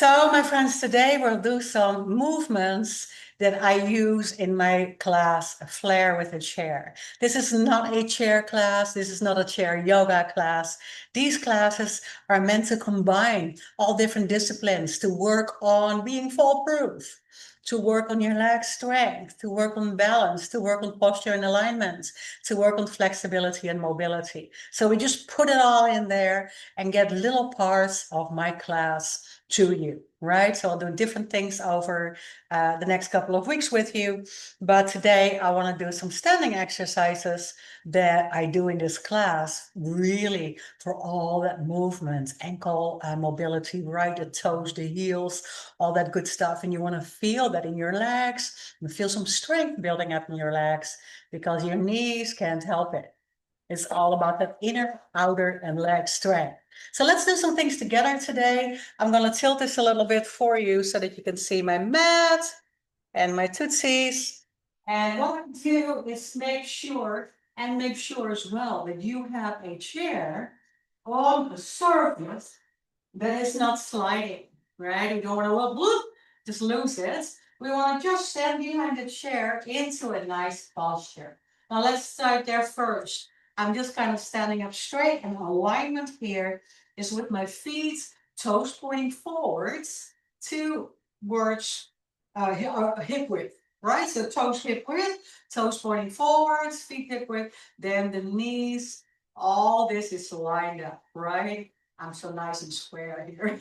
So, my friends, today we'll do some movements that I use in my class, Flair with a chair. This is not a chair class. This is not a chair yoga class. These classes are meant to combine all different disciplines to work on being fall-proof, to work on your leg strength, to work on balance, to work on posture and alignment, to work on flexibility and mobility. So we just put it all in there and get little parts of my class to you, right? So I'll do different things over the next couple of weeks with you. But today I want to do some standing exercises that I do in this class, really for all that movement, ankle mobility, right? The toes, the heels, all that good stuff. And you want to feel that in your legs and feel some strength building up in your legs because your knees can't help it. It's all about that inner, outer, and leg strength. So let's do some things together today. I'm going to tilt this a little bit for you so that you can see my mat and my tootsies. And what I do is make sure as well that you have a chair on the surface that is not sliding, right? We don't want to whoop, just lose it. We want to just stand behind the chair into a nice posture. Now let's start there first. I'm just kind of standing up straight, and alignment here is with my feet, toes pointing forwards towards hip width, right? So toes hip width, toes pointing forwards, feet hip width, then the knees, all this is lined up, right? I'm so nice and square here,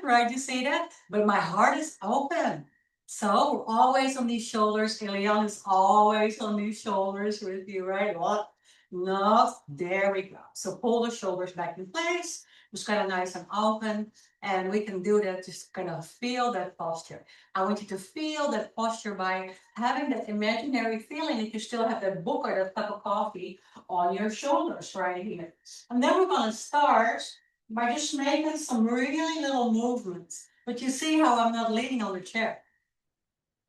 right? You see that? But my heart is open. So we're always on these shoulders. Eliane is always on these shoulders with you, right? What? No, there we go. So pull the shoulders back in place. Just kind of nice and open. And we can do that, just kind of feel that posture. I want you to feel that posture by having that imaginary feeling that you still have that book or that cup of coffee on your shoulders right here. And then we're going to start by just making some really little movements. But you see how I'm not leaning on the chair.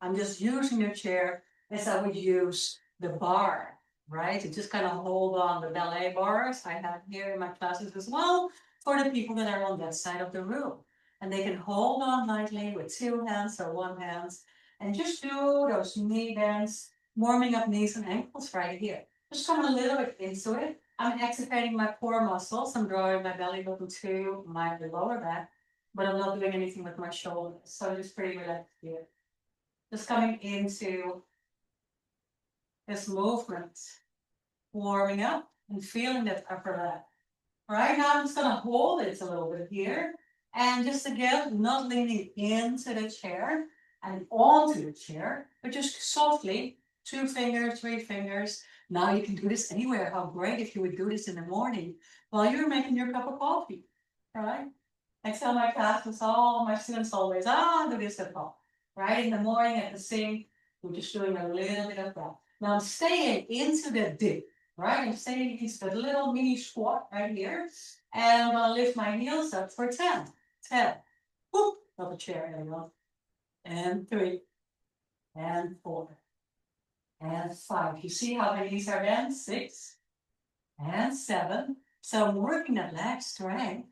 I'm just using the chair as I would use the bar, right? To just kind of hold on the ballet bars I have here in my classes as well for the people that are on that side of the room. And they can hold on lightly with two hands or one hand and just do those knee bends, warming up knees and ankles right here. Just come a little bit into it. I'm activating my core muscles. I'm drawing my belly button to my lower back, but I'm not doing anything with my shoulders. So just pretty relaxed here. Just coming into this movement, warming up and feeling that upper leg. Right now, I'm just going to hold it a little bit here. And just again, not leaning into the chair and onto the chair, but just softly, 2 fingers, 3 fingers. Now you can do this anywhere. How great if you would do this in the morning while you're making your cup of coffee, right? I tell my classes, all my students always, do this at home, right? In the morning at the sink, we're just doing a little bit of that. Now I'm staying into the dip, right? I'm staying into the little mini squat right here. And I'm gonna lift my heels up for 10. 10. Whoop, not a chair, anyone. And 3. And 4. And 5. You see how my knees are bent? 6. And 7. So I'm working that leg strength.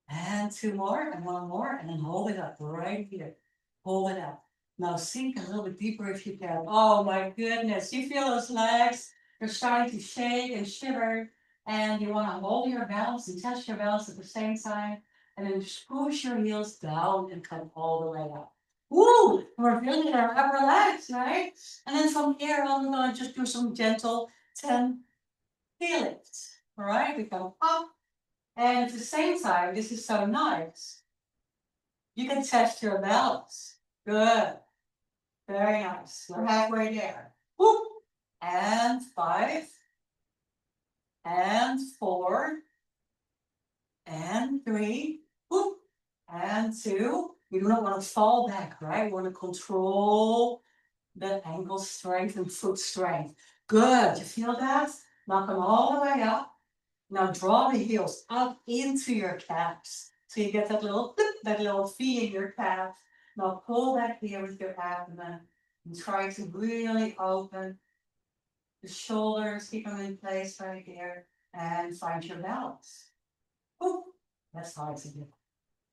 And 2 more, and 1 more, and then hold it up right here. Hold it up. Now sink a little bit deeper if you can. Oh my goodness, you feel those legs? They're starting to shake and shiver. And you want to hold your balance and test your balance at the same time. And then just push your heels down and come all the way up. Woo! We're feeling our upper legs, right? And then from here on, we're going to just do some gentle 10 heel lifts. All right? We come up. And at the same time, this is so nice. You can test your balance. Good. Very nice. We're halfway there. Whoop. And 5. And 4. And 3. Whoop. And 2. You do not want to fall back, right? You want to control the ankle strength and foot strength. Good. You feel that? Now come all the way up. Now draw the heels up into your calves. So you get that little V in your calf. Now pull back here with your abdomen and try to really open the shoulders, keep them in place right here, and find your balance. Ooh, that's hard to do,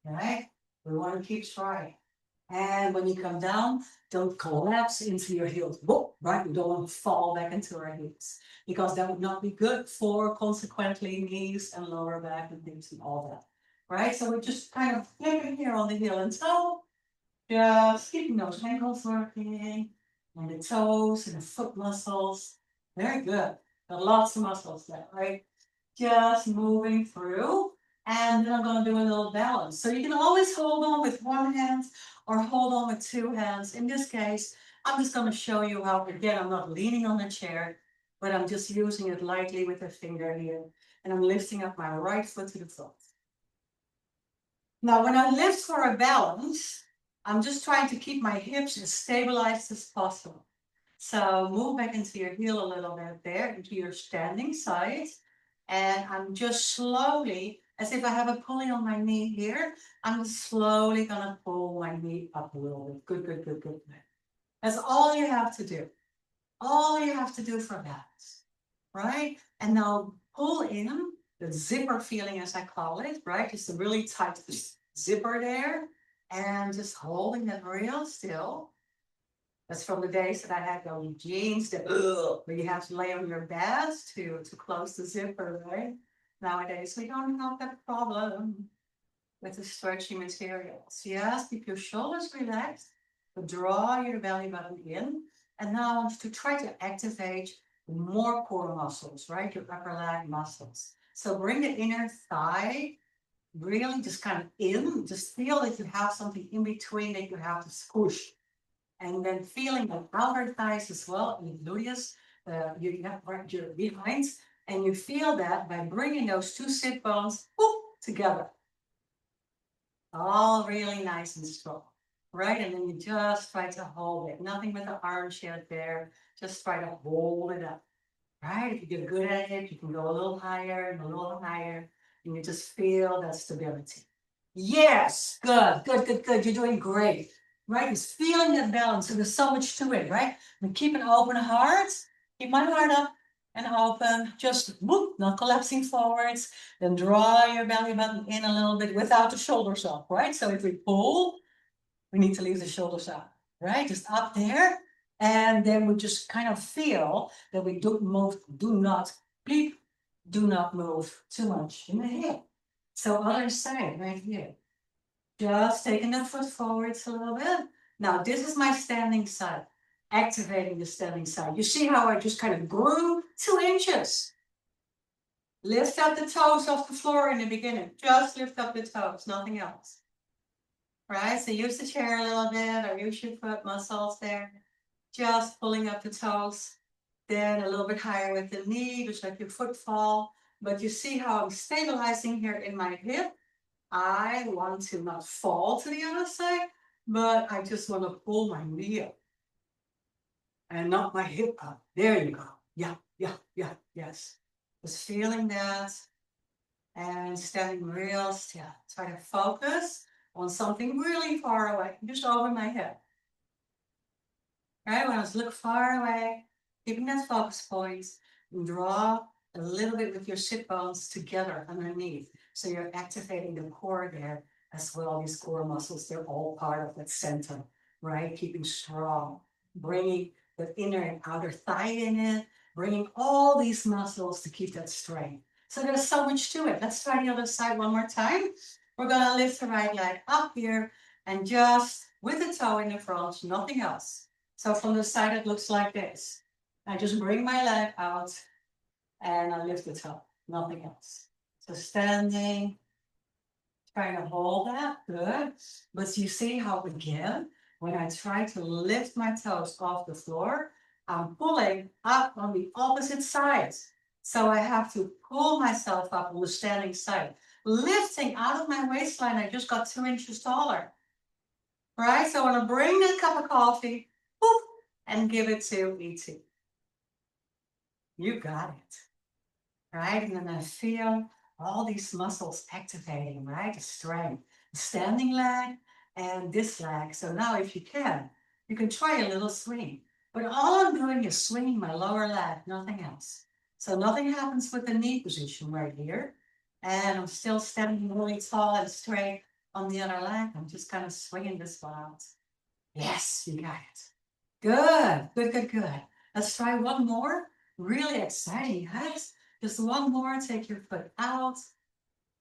right? We want to keep straight. And when you come down, don't collapse into your heels. Whoa, right? We don't want to fall back into our heels because that would not be good for consequently knees and lower back and things and all that. Right? So we're just kind of flipping here on the heel and toe. Just keeping those ankles working and the toes and the foot muscles. Very good. Got lots of muscles there, right? Just moving through. And then I'm going to do a little balance. So you can always hold on with one hand or hold on with two hands. In this case, I'm just going to show you how, again, I'm not leaning on the chair, but I'm just using it lightly with a finger here. And I'm lifting up my right foot to the floor. Now, when I lift for a balance, I'm just trying to keep my hips as stabilized as possible. So move back into your heel a little bit there, into your standing side. And I'm just slowly, as if I have a pulley on my knee here, I'm slowly gonna pull my knee up a little bit. Good, good, good, good. That's all you have to do. All you have to do for that, right? And now pull in the zipper feeling, as I call it, right? Just a really tight zipper there. And just holding that real still. That's from the days that I had those jeans that where you have to lay on your bed to close the zipper, right? Nowadays, we don't have that problem with the stretchy materials. Yes, keep your shoulders relaxed, but draw your belly button in. And now I want you to try to activate more core muscles, right? Your upper leg muscles. So bring the inner thigh really just kind of in. Just feel that you have something in between that you have to squish. And then feeling the outer thighs as well, in the gluteus, you have right your behinds, and you feel that by bringing those two sit bones together. All really nice and strong, right? And then you just try to hold it. Nothing with the arms yet there. Just try to hold it up, right? If you get good at it, you can go a little higher and a little higher, and you just feel that stability. Yes, good, good, good, good. You're doing great, right? It's feeling that balance. So there's so much to it, right? And keep an open heart. Keep my heart up and open. Just whoop, not collapsing forwards. Then draw your belly button in a little bit without the shoulders up, right? So if we pull, we need to leave the shoulders up, right? Just up there. And then we just kind of feel that we do not bleep, do not move too much in the hip. So other side, right here. Just taking the foot forwards a little bit. Now, this is my standing side. Activating the standing side. You see how I just kind of grew 2 inches. Lift up the toes off the floor in the beginning. Just lift up the toes, nothing else. Right? So use the chair a little bit or use your foot muscles there. Just pulling up the toes. Then a little bit higher with the knee, just let your foot fall. But you see how I'm stabilizing here in my hip. I want to not fall to the other side, but I just want to pull my knee up and not my hip up. There you go. Yeah, yeah, yeah, yes. Just feeling that and standing real still. Try to focus on something really far away, just over my head. Right? When I was look far away, keeping that focus point, and draw a little bit with your sit bones together underneath. So you're activating the core there as well. These core muscles, they're all part of that center, right? Keeping strong, bringing the inner and outer thigh in it, bringing all these muscles to keep that strength. So there's so much to it. Let's try the other side one more time. We're gonna lift the right leg up here and just with the toe in the front, nothing else. So from the side, it looks like this. I just bring my leg out and I lift the toe, nothing else. So standing, trying to hold that, good. But you see how again, when I try to lift my toes off the floor, I'm pulling up on the opposite side. So I have to pull myself up on the standing side. Lifting out of my waistline, I just got 2 inches taller. Right, so I want to bring that cup of coffee, boop, and give it to E.T. You got it. Right, and then I feel all these muscles activating, right? The strength, the standing leg and this leg. So now if you can try a little swing. But all I'm doing is swinging my lower leg, nothing else. So nothing happens with the knee position right here. And I'm still standing really tall and straight. On the other leg, I'm just kind of swinging this one out. Yes, you got it. Good, good, good, good. Let's try one more. Really exciting, right? Just one more. Take your foot out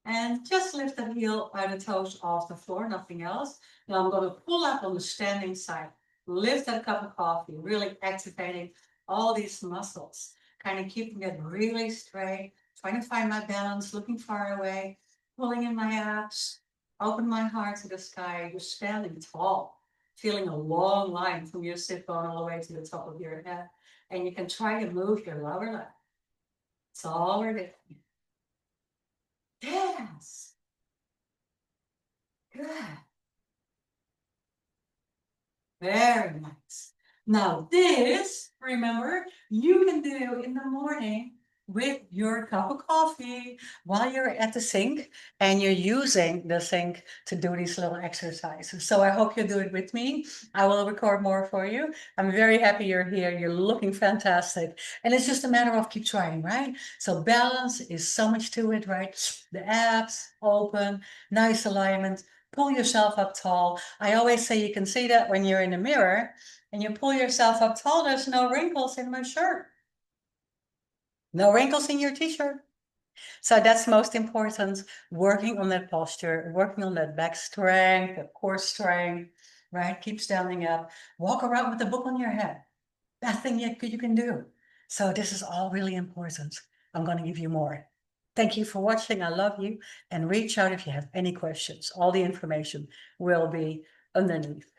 and just lift the heel by the toes off the floor, nothing else. Now I'm going to pull up on the standing side. Lift that cup of coffee, really activating all these muscles, kind of keeping it really straight, trying to find my balance, looking far away, pulling in my abs, open my heart to the sky. You're standing tall, feeling a long line from your sit bone all the way to the top of your head. And you can try to move your lower leg. It's all we're doing. Yes. Good. Very nice. Now this, remember, you can do in the morning with your cup of coffee while you're at the sink and you're using the sink to do these little exercises. So I hope you do it with me. I will record more for you. I'm very happy you're here. You're looking fantastic. And it's just a matter of keep trying, right? So balance is so much to it, right? The abs open, nice alignment. Pull yourself up tall. I always say you can see that when you're in the mirror and you pull yourself up tall, there's no wrinkles in my shirt. No wrinkles in your t-shirt. So that's most important, working on that posture, working on that back strength, the core strength, right? Keep standing up. Walk around with the book on your head. Best thing you can do. So this is all really important. I'm going to give you more. Thank you for watching. I love you. And reach out if you have any questions. All the information will be underneath.